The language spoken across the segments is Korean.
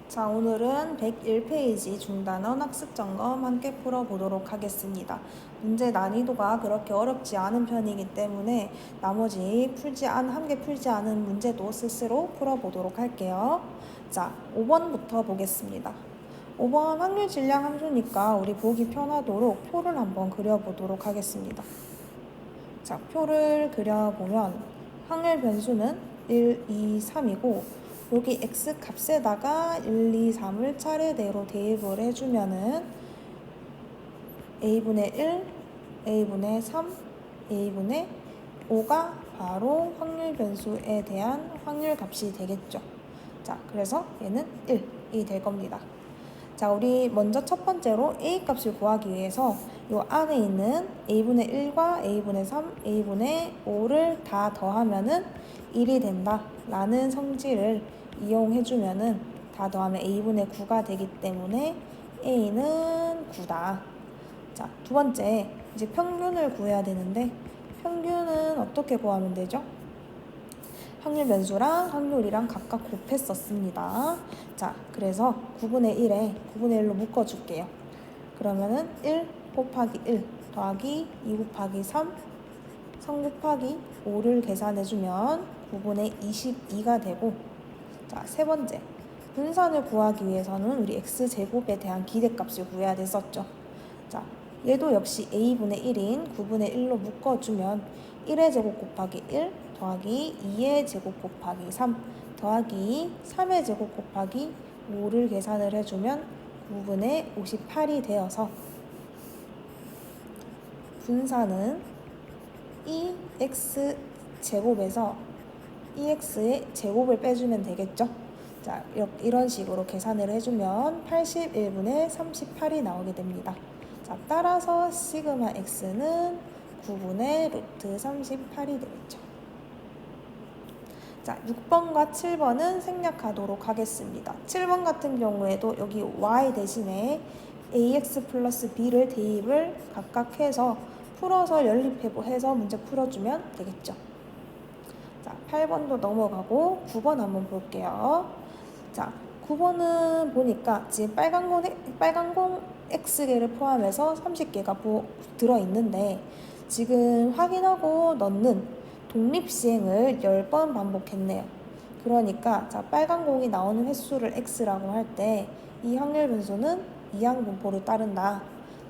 자, 오늘은 101페이지 중단원 학습 점검 함께 풀어보도록 하겠습니다. 문제 난이도가 그렇게 어렵지 않은 편이기 때문에 나머지 함께 풀지 않은 문제도 스스로 풀어보도록 할게요. 자, 5번부터 보겠습니다. 5번 확률 질량 함수니까 우리 보기 편하도록 표를 한번 그려보도록 하겠습니다. 자, 표를 그려보면 확률 변수는 1, 2, 3이고 여기 x 값에다가 1, 2, 3을 차례대로 대입을 해주면은 a분의 1, a분의 3, a분의 5가 바로 확률 변수에 대한 확률 값이 되겠죠. 자, 그래서 얘는 1이 될 겁니다. 자, 우리 먼저 첫 번째로 a 값을 구하기 위해서 이 안에 있는 a분의 1과 a분의 3, a분의 5를 다 더하면은 1이 된다 라는 성질을 이용해주면은 다 더하면 a분의 9가 되기 때문에 a는 9다. 자, 두 번째 이제 평균을 구해야 되는데 평균은 어떻게 구하면 되죠? 확률 변수랑 확률이랑 각각 곱했었습니다. 자, 그래서 9분의 1에 9분의 1로 묶어줄게요. 그러면은 1 곱하기 1 더하기 2 곱하기 3 곱하기 5를 계산해주면 9분의 22가 되고, 자, 세 번째 분산을 구하기 위해서는 우리 x제곱에 대한 기대값을 구해야 됐었죠. 자, 얘도 역시 a분의 1인 9분의 1로 묶어주면 1의 제곱 곱하기 1 더하기 2의 제곱 곱하기 3 더하기 3의 제곱 곱하기 5를 계산을 해주면 9분의 58이 되어서 분산은 2x 제곱에서 2x의 제곱을 빼주면 되겠죠. 자, 이런 식으로 계산을 해주면 81분의 38이 나오게 됩니다. 자, 따라서 시그마 x는 9분의 루트 38이 되겠죠. 자, 6번과 7번은 생략하도록 하겠습니다. 7번 같은 경우에도 여기 y 대신에 ax 플러스 b를 대입을 각각 해서 풀어서 연립해서 문제 풀어주면 되겠죠. 자, 8번도 넘어가고 9번 한번 볼게요. 자, 9번은 보니까 지금 빨간 공 x개를 포함해서 30개가 들어있는데 지금 확인하고 넣는 독립시행을 10번 반복했네요. 그러니까 자, 빨간 공이 나오는 횟수를 x라고 할 때 이 확률 변수는 이항분포를 따른다.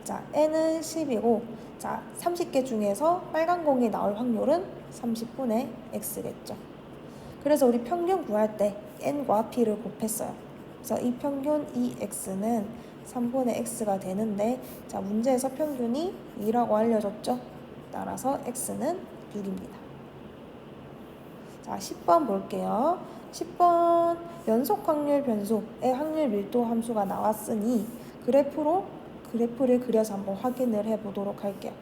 자, n은 10이고 자, 30개 중에서 빨간 공이 나올 확률은 30분의 x겠죠. 그래서 우리 평균 구할 때 n과 p를 곱했어요. 그래서 이 평균 x는 3분의 x가 되는데, 자, 문제에서 평균이 2라고 알려줬죠. 따라서 x는 6입니다. 자, 10번 볼게요. 10번 연속 확률 변수의 확률 밀도 함수가 나왔으니 그래프를 그려서 한번 확인을 해보도록 할게요.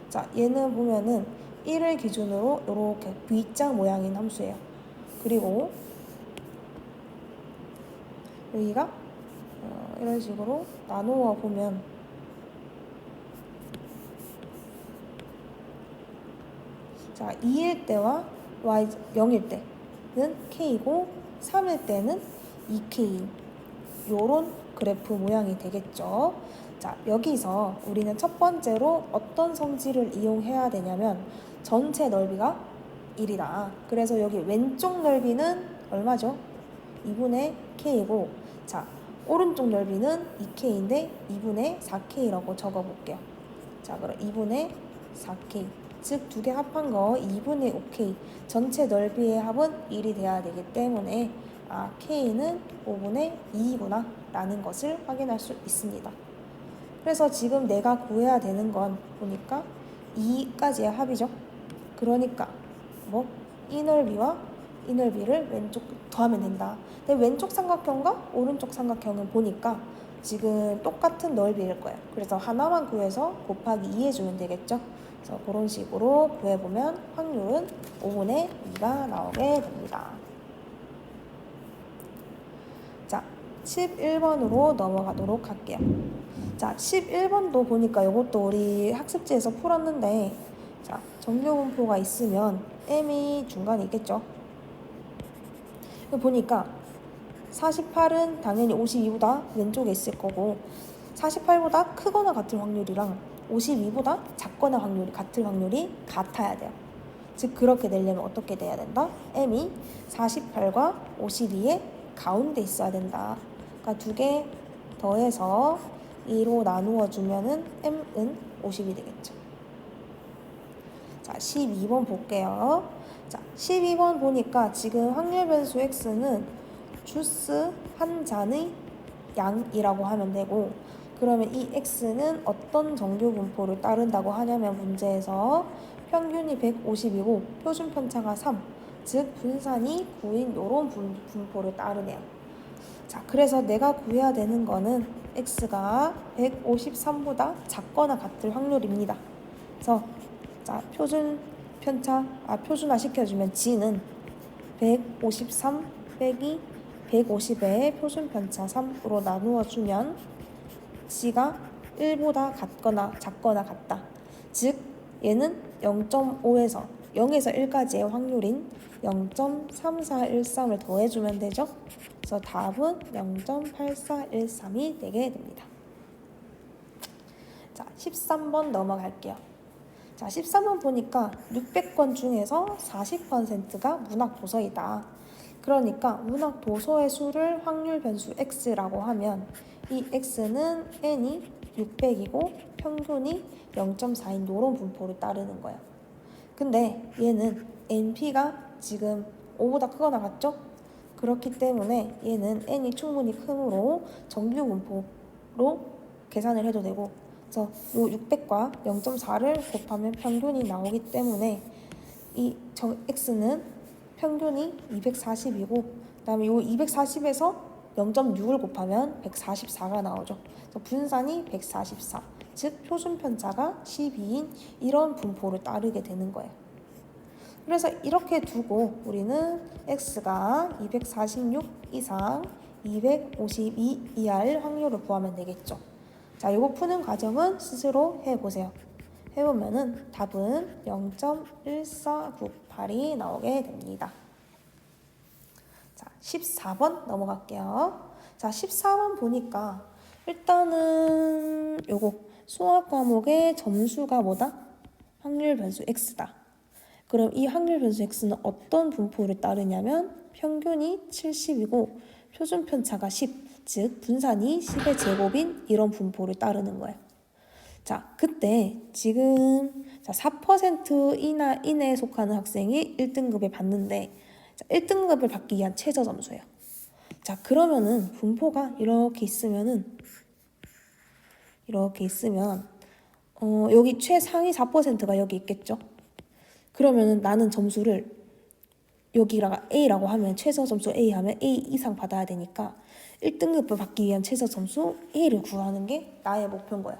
자, 얘는 보면은 1을 기준으로 이렇게 V자 모양인 함수예요. 그리고 여기가 이런 식으로 나누어 보면 자, 2일 때와 y 0일 때는 k이고 3일 때는 2k 요런 그래프 모양이 되겠죠. 자, 여기서 우리는 첫 번째로 어떤 성질을 이용해야 되냐면 전체 넓이가 1이다. 그래서 여기 왼쪽 넓이는 얼마죠? 2분의 k이고, 자, 오른쪽 넓이는 2k인데 2분의 4k라고 적어볼게요. 자, 그럼 2분의 4k 즉 두 개 합한 거 2분의 5k 전체 넓이의 합은 1이 돼야 되기 때문에 k는 5분의 2이구나 라는 것을 확인할 수 있습니다. 그래서 지금 내가 구해야 되는 건 보니까 2까지의 합이죠. 그러니까 이 넓이와 이 넓이를 왼쪽 더하면 된다. 근데 왼쪽 삼각형과 오른쪽 삼각형은 보니까 지금 똑같은 넓이일 거예요. 그래서 하나만 구해서 곱하기 2 해주면 되겠죠. 그래서 그런 식으로 구해보면 확률은 5분의 2가 나오게 됩니다. 자, 11번으로 넘어가도록 할게요. 자, 11번도 보니까 이것도 우리 학습지에서 풀었는데, 자, 정류분포가 있으면 m이 중간에 있겠죠. 보니까 48은 당연히 52보다 왼쪽에 있을 거고 48보다 크거나 같을 확률이랑 52보다 작거나 같을 확률이 같아야 돼요. 즉 그렇게 내려면 어떻게 돼야 된다? m이 48과 52의 가운데 있어야 된다. 그러니까 두 개 더해서 2로 나누어 주면은 m은 50이 되겠죠. 자, 12번 볼게요. 자, 12번 보니까 지금 확률 변수 x는 주스 한 잔의 양이라고 하면 되고, 그러면 이 x는 어떤 정규 분포를 따른다고 하냐면 문제에서 평균이 150이고 표준 편차가 3, 즉 분산이 9인 이런 분포를 따르네요. 자, 그래서 내가 구해야 되는 거는 x가 153보다 작거나 같을 확률입니다. 그래서 자, 표준화 시켜주면 g는 153 빼기 150의 표준 편차 3으로 나누어 주면 g가 1보다 같거나 작거나 같다. 즉 얘는 0.5에서 0에서 1까지의 확률인 0.3413을 더해주면 되죠. 그래서 답은 0.8413이 되게 됩니다. 자, 13번 넘어갈게요. 자, 13번 보니까 600권 중에서 40%가 문학 도서이다. 그러니까 문학 도서의 수를 확률 변수 x라고 하면 이 x는 n이 600이고 평균이 0.4인 이런 분포를 따르는 거예요. 근데 얘는 np가 지금 5보다 크거나 같죠? 그렇기 때문에 얘는 n이 충분히 크므로 정규 분포로 계산을 해도 되고, 그래서 요 600과 0.4를 곱하면 평균이 나오기 때문에 이 x는 평균이 240이고, 그다음에 요 240에서 0.6을 곱하면 144가 나오죠. 그래서 분산이 144, 즉 표준 편차가 12인 이런 분포를 따르게 되는 거예요. 그래서 이렇게 두고 우리는 x가 246 이상 252 이하일 확률을 구하면 되겠죠. 자, 이거 푸는 과정은 스스로 해보세요. 해보면은 답은 0.1498이 나오게 됩니다. 자, 14번 넘어갈게요. 자, 14번 보니까 일단은 요거 수학 과목의 점수가 뭐다? 확률 변수 x다. 그럼 이 확률 변수 x는 어떤 분포를 따르냐면 평균이 70이고 표준 편차가 10, 즉 분산이 10의 제곱인 이런 분포를 따르는 거예요. 자, 그때 지금 4% 이내에 속하는 학생이 1등급에 받는데 1등급을 받기 위한 최저 점수예요. 자, 그러면은 분포가 이렇게 있으면 여기 최상위 4%가 여기 있겠죠. 그러면은 나는 점수를 여기가 A라고 하면 최저 점수 A 하면 A 이상 받아야 되니까 1등급을 받기 위한 최저 점수 A를 구하는 게 나의 목표인 거야.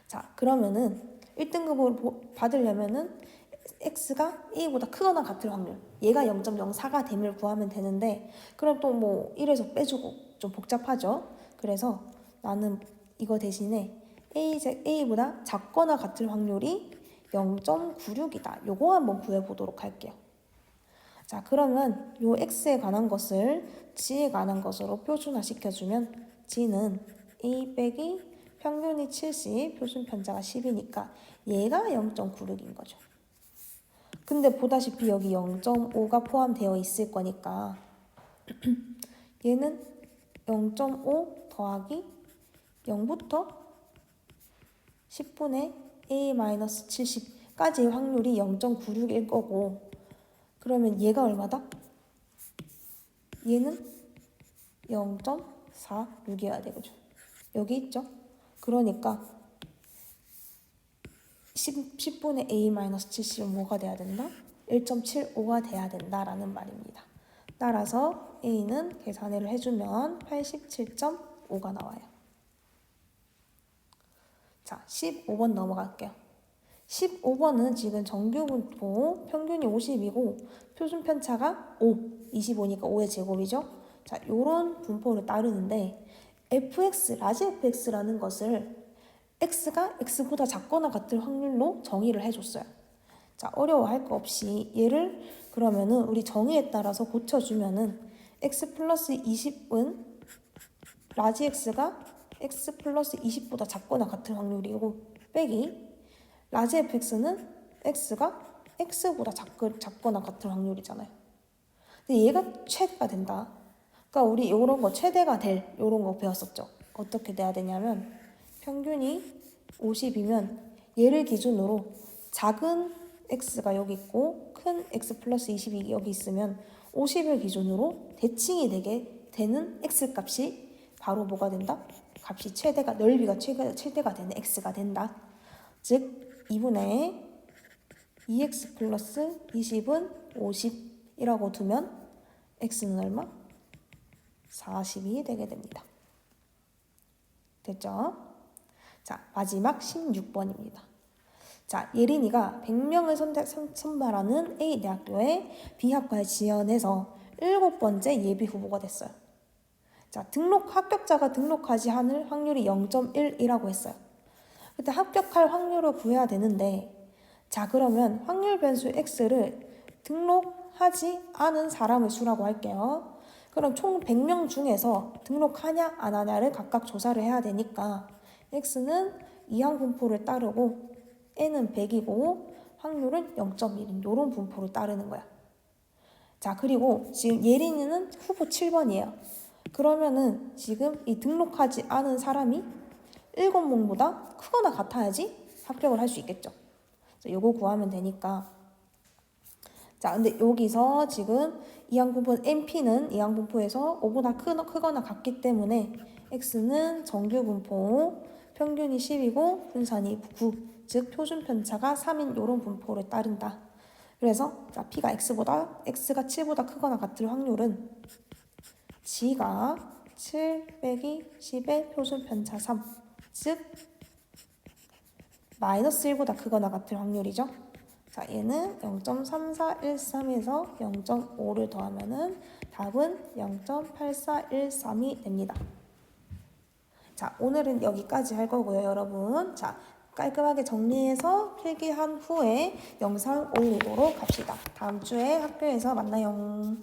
자, 그러면은 1등급을 받으려면은 X가 A보다 크거나 같을 확률, 얘가 0.04가 됨을 구하면 되는데, 그럼 또 뭐 1에서 빼주고 좀 복잡하죠. 그래서 나는 이거 대신에 A보다 작거나 같을 확률이 0.96이다. 요거 한번 구해보도록 할게요. 자, 그러면 요 x에 관한 것을 g에 관한 것으로 표준화 시켜주면 g는 a 빼기 평균이 70, 표준 편차가 10이니까 얘가 0.96인 거죠. 근데 보다시피 여기 0.5가 포함되어 있을 거니까 얘는 0.5 더하기 0부터 10분의 a-70까지의 확률이 0.96일 거고, 그러면 얘가 얼마다? 얘는 0.46이어야 되겠죠. 여기 있죠? 그러니까 10분의 a-70은 뭐가 돼야 된다? 1.75가 돼야 된다라는 말입니다. 따라서 a는 계산을 해주면 87.5가 나와요. 자, 15번 넘어갈게요. 15번은 지금 정규 분포 평균이 50이고 표준 편차가 5, 25니까 5의 제곱이죠. 자, 요런 분포를 따르는데 fx, 라지 fx라는 것을 x가 x보다 작거나 같을 확률로 정의를 해줬어요. 자, 어려워할 거 없이 얘를 그러면은 우리 정의에 따라서 고쳐주면은 x 플러스 20은 라지 x가 x 플러스 20보다 작거나 같은 확률이고 빼기 라지 fx는 x가 x보다 작거나 같은 확률이잖아요. 근데 얘가 최대가 된다. 그러니까 우리 이런 거 최대가 될 이런 거 배웠었죠. 어떻게 돼야 되냐면 평균이 50이면 얘를 기준으로 작은 x가 여기 있고 큰 x 플러스 20이 여기 있으면 50을 기준으로 대칭이 되게 되는 x 값이 바로 뭐가 된다? 값이 최대가 넓이가 최대가 되는 x가 된다. 즉 2분의 2x 플러스 20은 50이라고 두면 x는 얼마? 40이 되게 됩니다. 됐죠? 자, 마지막 16번입니다. 자, 예린이가 100명을 선발하는 A 대학교에 B학과에 지원해서 7번째 예비 후보가 됐어요. 자, 합격자가 등록하지 않을 확률이 0.1이라고 했어요. 그때 합격할 확률을 구해야 되는데, 자, 그러면 확률 변수 X를 등록하지 않은 사람의 수라고 할게요. 그럼 총 100명 중에서 등록하냐 안 하냐를 각각 조사를 해야 되니까 X는 이항 분포를 따르고 N은 100이고 확률은 0.1인 이런 분포를 따르는 거야. 자, 그리고 지금 예린이는 후보 7번이에요. 그러면은 지금 이 등록하지 않은 사람이 7명보다 크거나 같아야지 합격을 할 수 있겠죠. 요거 구하면 되니까. 자, 근데 여기서 지금 이항분포 NP는 이항분포에서 5보다 크거나 같기 때문에 X는 정규분포, 평균이 10이고 분산이 9, 즉 표준편차가 3인 이런 분포를 따른다. 그래서 자, P가 X가 7보다 크거나 같을 확률은 G가 7 빼기 10의 표준편차 3, 즉 마이너스 1보다 크거나 같을 확률이죠. 자, 얘는 0.3413에서 0.5를 더하면은 답은 0.8413이 됩니다. 자, 오늘은 여기까지 할 거고요, 여러분. 자, 깔끔하게 정리해서 필기한 후에 영상 올리도록 합시다. 다음 주에 학교에서 만나요.